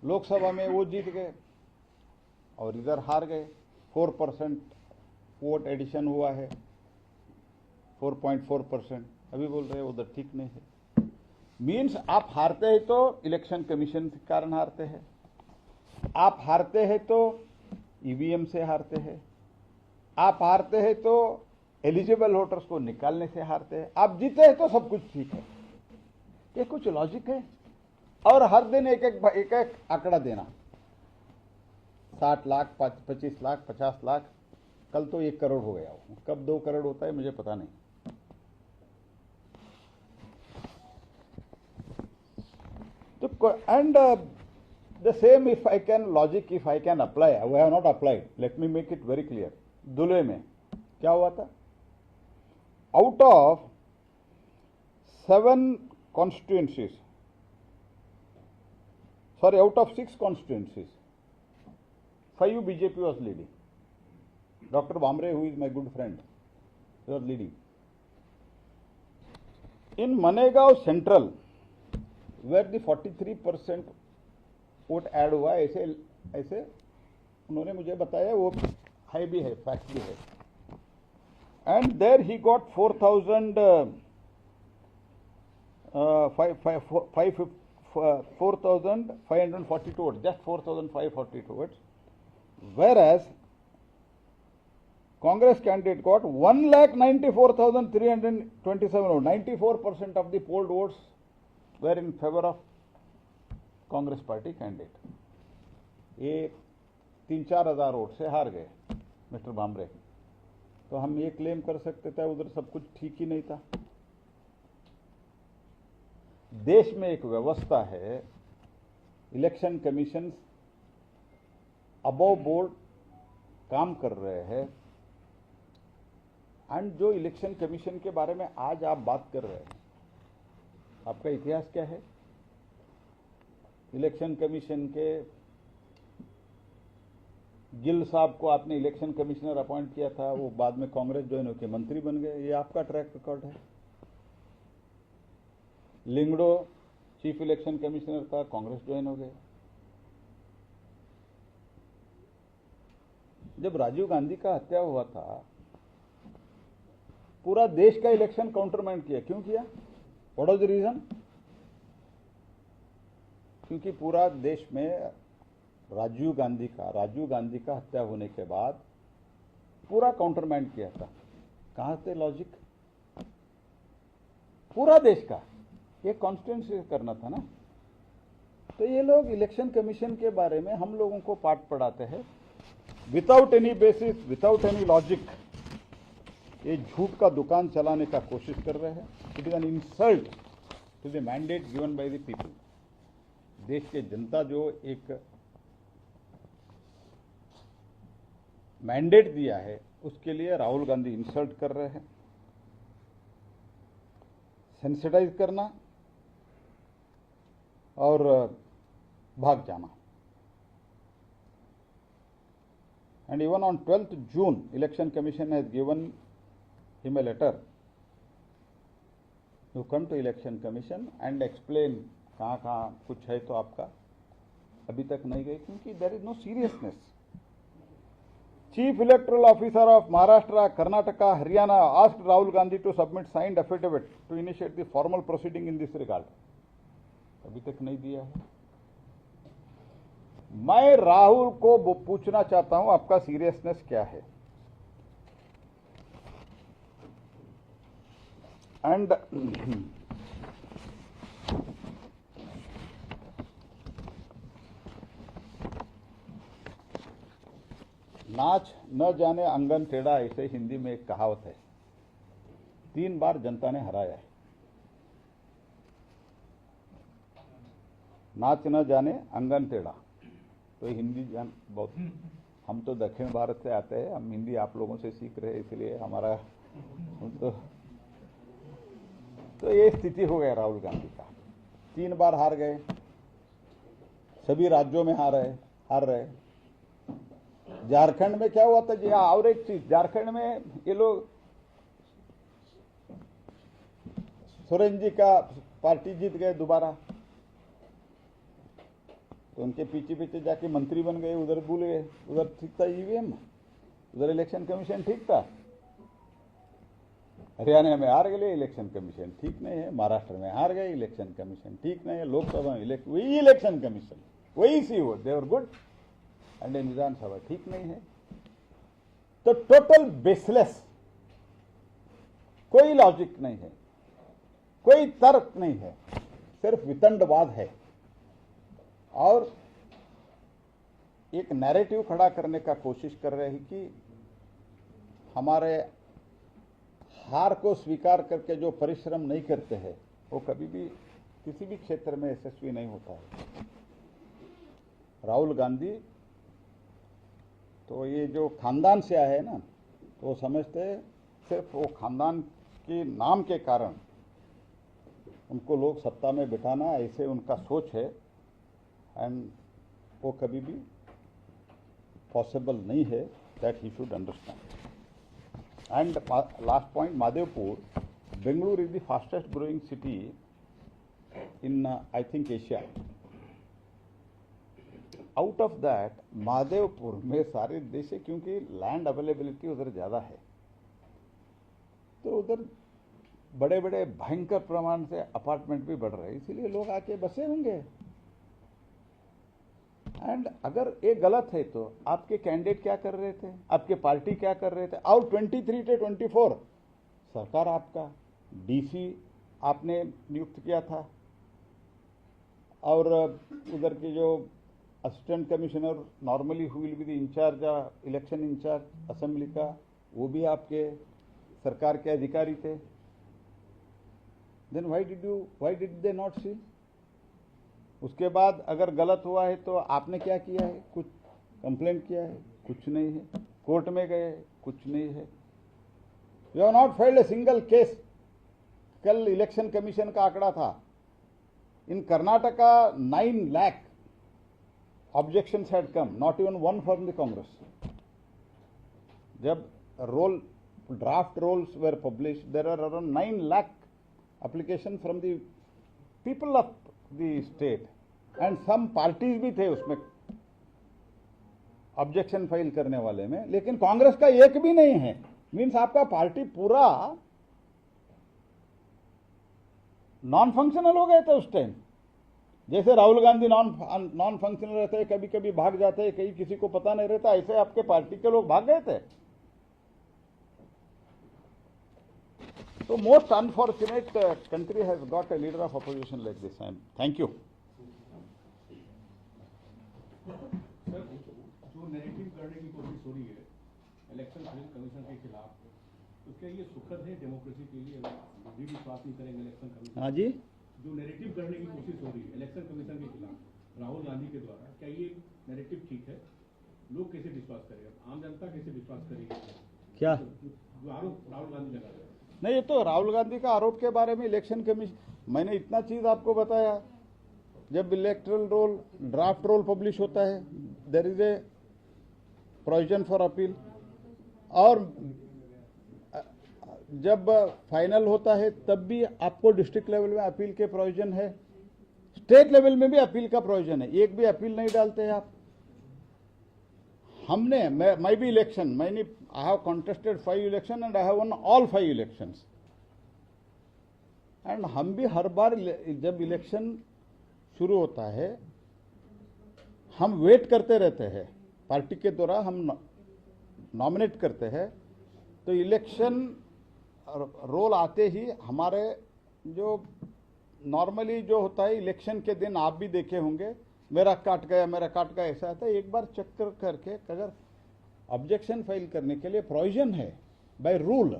लोकसभा में वो जीत गए और इधर हार गए। 4% वोट एडिशन हुआ है, 4.4%। अभी बोल रहे हैं उधर ठीक नहीं है। मीन्स आप हारते हैं तो इलेक्शन कमीशन के कारण हारते हैं, आप हारते हैं तो ईवीएम से हारते हैं, आप हारते हैं तो एलिजिबल वोटर्स को निकालने से हारते हैं, आप जीते हैं तो सब कुछ ठीक है। ये कुछ लॉजिक है? और हर दिन एक एक आंकड़ा देना, 60 लाख, 25 लाख, 50 लाख, कल तो 1 करोड़ हो गया। कब 2 करोड़ होता है मुझे पता नहीं। तो and the same if I can logic if I can apply, I have not applied, let me make it very clear. Dhule में क्या हुआ था? Out of 7 constituencies, sorry, out of 6 constituencies, 5 BJP was leading. Dr. Bhamre, who is my good friend, he was leading. In Manegaon Central, where the 43% vote add हुआ, ऐसे ऐसे उन्होंने मुझे बताया, वो है भी है, फैक्ट भी है। And there he got 4,542 vote, just 4,542 votes, whereas Congress candidate got 1,94,327 vote. 94% of the polled votes were in favour of Congress party candidate. ये 3-4 हजार वोट से हार गए मिस्टर भामरे। तो हम ये क्लेम कर सकते थे उधर सब कुछ ठीक ही नहीं था। देश में एक व्यवस्था है, इलेक्शन कमीशन अबव बोर्ड काम कर रहे हैं। एंड जो इलेक्शन कमीशन के बारे में आज आप बात कर रहे हैं, आपका इतिहास क्या है? इलेक्शन कमीशन के गिल साहब को आपने इलेक्शन कमिश्नर अपॉइंट किया था, वो बाद में कांग्रेस ज्वाइन होकर मंत्री बन गए। ये आपका ट्रैक रिकॉर्ड है। लिंगड़ो चीफ इलेक्शन कमिश्नर था, कांग्रेस ज्वाइन हो गए। जब राजीव गांधी का हत्या हुआ था, पूरा देश का इलेक्शन काउंटरमैंड किया। क्यों किया? What was the reason? क्योंकि पूरा देश में राजीव गांधी का हत्या होने के बाद पूरा काउंटरमैंड किया था। कहां से लॉजिक? पूरा देश का ये कॉन्स्टिट्यूंसी करना था ना। तो ये लोग इलेक्शन कमीशन के बारे में हम लोगों को पाठ पढ़ाते हैं without any basis, without any logic. ये झूठ का दुकान चलाने का कोशिश कर रहे हैं। It is an insult to the mandate given by the people. देश के जनता जो एक मैंडेट दिया है, उसके लिए राहुल गांधी इंसल्ट कर रहे हैं। सेंसिटाइज करना और भाग जाना। And even on 12th June, election commission has given him a letter to come to election commission and explain कहाँ कहाँ कुछ है। तो आपका अभी तक नहीं गए क्योंकि there is no seriousness. Chief electoral officer of Maharashtra, Karnataka, Haryana asked Rahul Gandhi to submit signed affidavit to initiate the formal proceeding in this regard. अभी तक नहीं दिया है। मैं राहुल को पूछना चाहता हूं, आपका सीरियसनेस क्या है? एंड नाच न जाने आंगन टेढ़ा, ऐसे हिंदी में एक कहावत है। 3 बार जनता ने हराया है। नाच न जाने आंगन टेढ़ा, तो हिंदी जान बहुत, हम तो दक्षिण भारत से आते हैं, हम हिंदी आप लोगों से सीख रहे हैं, इसलिए हमारा तो ये स्थिति हो गया राहुल गांधी का। 3 बार हार गए, सभी राज्यों में हार रहे। झारखंड में क्या हुआ था जी? और एक चीज, झारखंड में ये लोग सोरेन जी का पार्टी जीत गए दोबारा। तो उनके पीछे पीछे जाके मंत्री बन गए, उधर भूल गए। उधर ठीक था ईवीएम, उधर इलेक्शन कमीशन ठीक था। हरियाणा में हार गए, इलेक्शन कमीशन ठीक नहीं है। महाराष्ट्र में हार गए, इलेक्शन कमीशन ठीक नहीं है। लोकसभा में वही इलेक्शन कमीशन, वही सी हो, देवर गुड, एंड विधानसभा ठीक नहीं है। तो टोटल बेसलेस, कोई लॉजिक नहीं है, कोई तर्क नहीं है, सिर्फ वितंडवाद है। और एक नैरेटिव खड़ा करने का कोशिश कर रहे हैं कि हमारे हार को स्वीकार करके जो परिश्रम नहीं करते हैं वो कभी भी किसी भी क्षेत्र में यशस्वी नहीं होता है। राहुल गांधी तो ये जो खानदान से आए हैं ना, तो वो समझते हैं सिर्फ वो खानदान के नाम के कारण उनको लोग सत्ता में बिठाना, ऐसे उनका सोच है। एंड वो कभी भी पॉसिबल नहीं है, that he should understand. And last point, Madhavpur, Bengaluru is the fastest growing city in I think Asia. Out of that Madhavpur में सारे देश है, क्योंकि लैंड अवेलेबिलिटी उधर ज़्यादा है, तो उधर बड़े बड़े भयंकर प्रमाण से अपार्टमेंट भी बढ़ रहे हैं, इसीलिए लोग आके बसे होंगे। एंड अगर ये गलत है तो आपके कैंडिडेट क्या कर रहे थे, आपके पार्टी क्या कर रहे थे? और 23 से 24 सरकार आपका, डीसी आपने नियुक्त किया था, और उधर के जो assistant commissioner normally who will be the incharge, election incharge assembly का, वो भी आपके सरकार के अधिकारी थे। Then why did they not see? उसके बाद अगर गलत हुआ है तो आपने क्या किया है? कुछ कंप्लेंट किया है? कुछ नहीं है। कोर्ट में गए? कुछ नहीं है। You have not filed a single case. कल इलेक्शन कमीशन का आंकड़ा था, इन Karnataka 9 lakh objections had come, not even one from the Congress. जब draft rolls were published, there are around 9 lakh applications from the people of the state, and some parties भी थे उसमें objection file करने वाले में, लेकिन कांग्रेस का एक भी नहीं है। मीन्स आपका पार्टी पूरा नॉन फंक्शनल हो गए थे उस टाइम। जैसे राहुल गांधी नॉन फंक्शनल रहते हैं, कभी कभी भाग जाते हैं, कहीं किसी को पता नहीं रहता, ऐसे आपके पार्टी के लोग भाग गए थे। तो most unfortunate country has got a leader of opposition like this. Thank you. Sir, जो नैरेटिव करने की कोशिश हो रही है इलेक्शन कमीशन के खिलाफ, तो क्या ये सुखद है डेमोक्रेसी के लिए? भी विश्वास नहीं करेंगे इलेक्शन कमीशन? हाँ जी, जो नैरेटिव करने की कोशिश हो रही है इलेक्शन कमीशन के खिलाफ राहुल गांधी के द्वारा, क्या ये नैरेटिव ठीक है? लोग कैसे विश्वास करेंगे, आम जनता कैसे विश्वास करेगी? क्या जो आरोप राहुल गांधी लगा रहे हैं? नहीं, ये तो राहुल गांधी का आरोप के बारे में इलेक्शन कमीशन, मैंने इतना चीज आपको बताया। जब electoral roll draft roll publish होता है, there is a provision for appeal, और जब फाइनल होता है तब भी आपको डिस्ट्रिक्ट लेवल में अपील के प्रोविजन है, स्टेट लेवल में भी अपील का प्रोविजन है। एक भी अपील नहीं डालते हैं आप। हमने मैं भी इलेक्शन, मैंने I have contested 5 election and I have one all 5 elections. And हम भी हर बार जब इलेक्शन शुरू होता है हम वेट करते रहते हैं, पार्टी के द्वारा हम नॉमिनेट करते हैं, तो इलेक्शन रोल आते ही हमारे जो नॉर्मली जो होता है इलेक्शन के दिन, आप भी देखे होंगे, मेरा काट गया ऐसा आता है। एक बार चेक करके अगर ऑब्जेक्शन फाइल करने के लिए प्रोविजन है बाय रूल,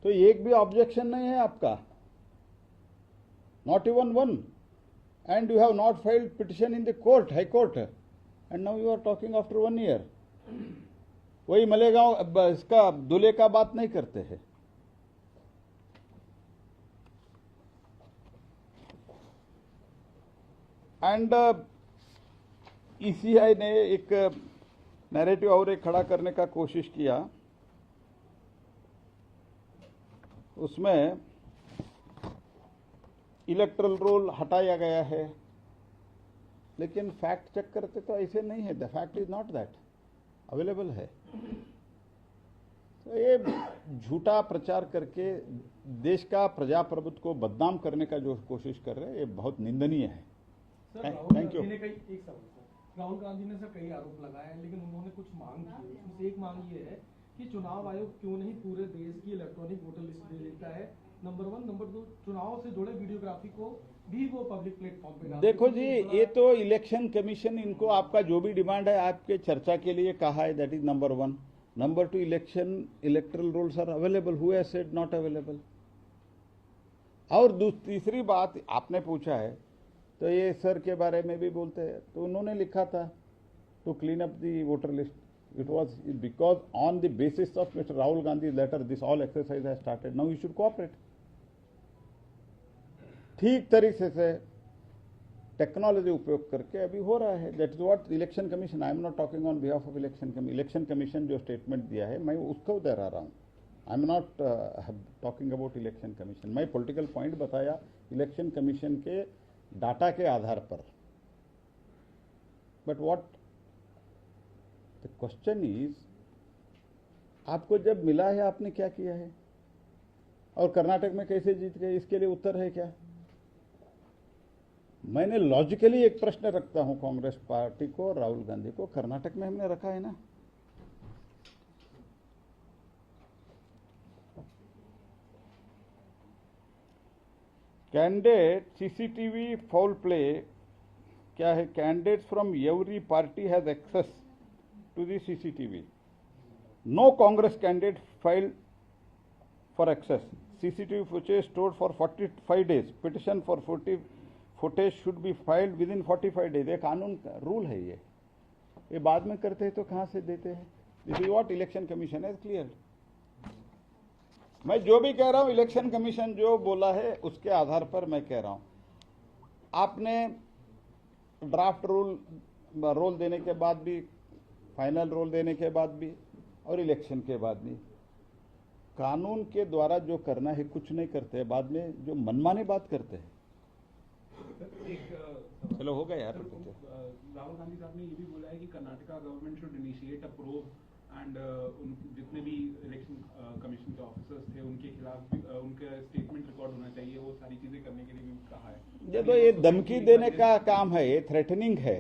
तो एक भी ऑब्जेक्शन नहीं है आपका, not even one, and you have not filed petition in the court, high court, and now you are talking after 1 year. वही मलेगांव इसका दूल्हे का बात नहीं करते हैं। एंड ईसीआई ने एक नैरेटिव और एक खड़ा करने का कोशिश किया, उसमें इलेक्टरल रोल हटाया गया है, लेकिन फैक्ट चेक करते तो ऐसे नहीं है, the fact is not that, available है। तो ये झूठा प्रचार करके देश का प्रजाप्रभुत्व को बदनाम करने का जो कोशिश कर रहे हैं, ये बहुत निंदनीय है। Thank you. राहुल गांधी ने सर कई आरोप लगाए हैं, लेकिन उन्होंने कुछ मांग की है। उसमें से एक मांग ये है कि चुनाव आयोग क्यों नहीं पूरे देश की इलेक्ट्रॉनिक वोटर लिस्ट दे देता है, नंबर 1। नंबर 2, चुनाव से जुड़े वीडियोग्राफी को भी वो पब्लिक प्लेटफॉर्म पे डालते हैं। देखो जी, ये तो इलेक्शन कमीशन इनको आपका जो भी डिमांड है आपके चर्चा के लिए कहा है, that is number 1। Number 2, electoral rules are available, who has said not available. और तीसरी बात आपने पूछा है, तो ये सर के बारे में भी बोलते हैं, तो उन्होंने लिखा था to clean up the voter list, it was because on the basis of mister Rahul Gandhi letter this all exercise has started, now you should cooperate. ठीक तरीके से टेक्नोलॉजी उपयोग करके अभी हो रहा है, that is what election commission, I am not talking on behalf of election commission जो स्टेटमेंट दिया है मैं उसको दोहरा रहा हूँ। I am not talking about election commission, मैं पॉलिटिकल पॉइंट बताया इलेक्शन कमीशन के डाटा के आधार पर। But what the question is, आपको जब मिला है आपने क्या किया है, और कर्नाटक में कैसे जीत गए, इसके लिए उत्तर है क्या? मैंने लॉजिकली एक प्रश्न रखता हूं कांग्रेस पार्टी को और राहुल गांधी को, कर्नाटक में हमने रखा है ना, कैंडिडेट सीसीटीवी फाउल प्ले क्या है, candidates from every party has access to the CCTV, no Congress candidate filed for access, CCTV footage stored for 45 days, petition for footage should be filed within 45 days. ये कानून का rule है, ये बाद में करते हैं तो कहां से देते हैं? This is what election commission has clear. मैं जो भी कह रहा हूं इलेक्शन कमीशन जो बोला है उसके आधार पर मैं कह रहा हूं। आपने ड्राफ्ट रोल देने के बाद भी, फाइनल रोल देने के बाद भी और इलेक्शन के बाद भी कानून के द्वारा जो करना है कुछ नहीं करते, बाद में जो मनमानी बात करते हैं। चलो हो गया यार। राहुल गांधी साहब ने ये भी बोला है कि Karnataka government should initiate a probe and जितने भी इलेक्शन कमीशन के ऑफिसर्स थे उनके खिलाफ उनका स्टेटमेंट रिकॉर्ड होना चाहिए, वो सारी चीजें करने के लिए भी कहा है। जब ये धमकी देने का काम है, ये थ्रेटनिंग है,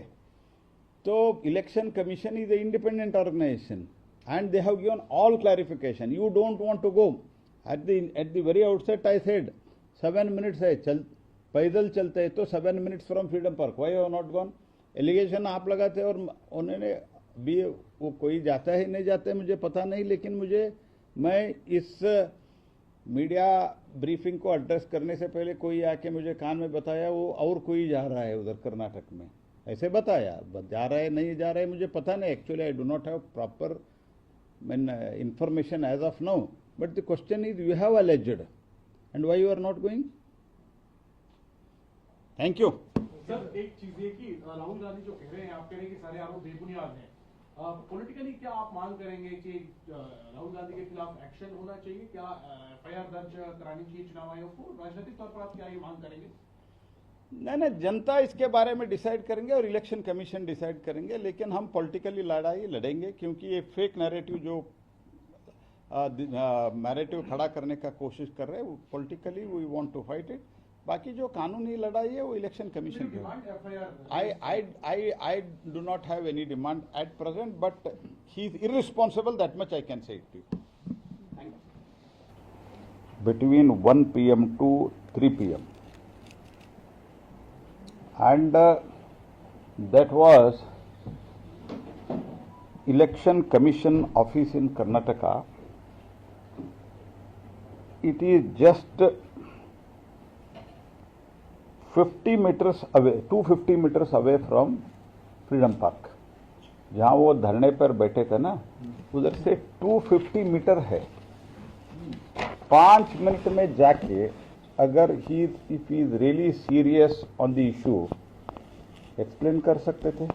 तो election commission is a independent organisation and they have given all clarification. You don't want to go at the very outset I said 7 minutes है, पैदल चलते हैं तो 7 minutes from Freedom Park, why you have not gone? Allegation आप लगाते और उन्होंने भी, वो कोई जाता है नहीं जाता है मुझे पता नहीं, लेकिन मैं इस मीडिया ब्रीफिंग को एड्रेस करने से पहले कोई आके मुझे कान में बताया वो और कोई जा रहा है उधर कर्नाटक में, ऐसे बताया। जा रहा है नहीं जा रहा है मुझे पता नहीं, actually I do not have proper information as of now, but the question is you have alleged and why you are not going? Thank you. Sir एक चीज है कि राहुल गांधी जो कह रहे हैं, आप कह रहे हैं कि सारे आरोप बेबुनियाद हैं, पॉलिटिकली क्या आप मांग करेंगे कि राहुल गांधी के खिलाफ एक्शन होना चाहिए, क्या एफआईआर दर्ज करानी चाहिए चुनाव आयोग को? राजनीतिक तौर पर आप क्या ये मांग करेंगे? नहीं, जनता इसके बारे में डिसाइड करेंगे और इलेक्शन कमीशन डिसाइड करेंगे, लेकिन हम पॉलिटिकली लड़ाई लड़ेंगे, क्योंकि ये फेक नैरेटिव जो नैरेटिव खड़ा करने का कोशिश कर रहे हैं, politically we want to fight it. बाकी जो कानूनी लड़ाई है वो इलेक्शन कमीशन की। I do not have any demand at present, but he is irresponsible, that much I can say it to you. Between 1 PM to 3 PM and that was election commission office in Karnataka. It is just 50 meters away, 250 meters away from Freedom park, जहाँ वो धरने पर बैठे थे ना, उधर से 250 metre है। 5 मिनट में जाके अगर if he is really serious on the issue, explain कर सकते थे।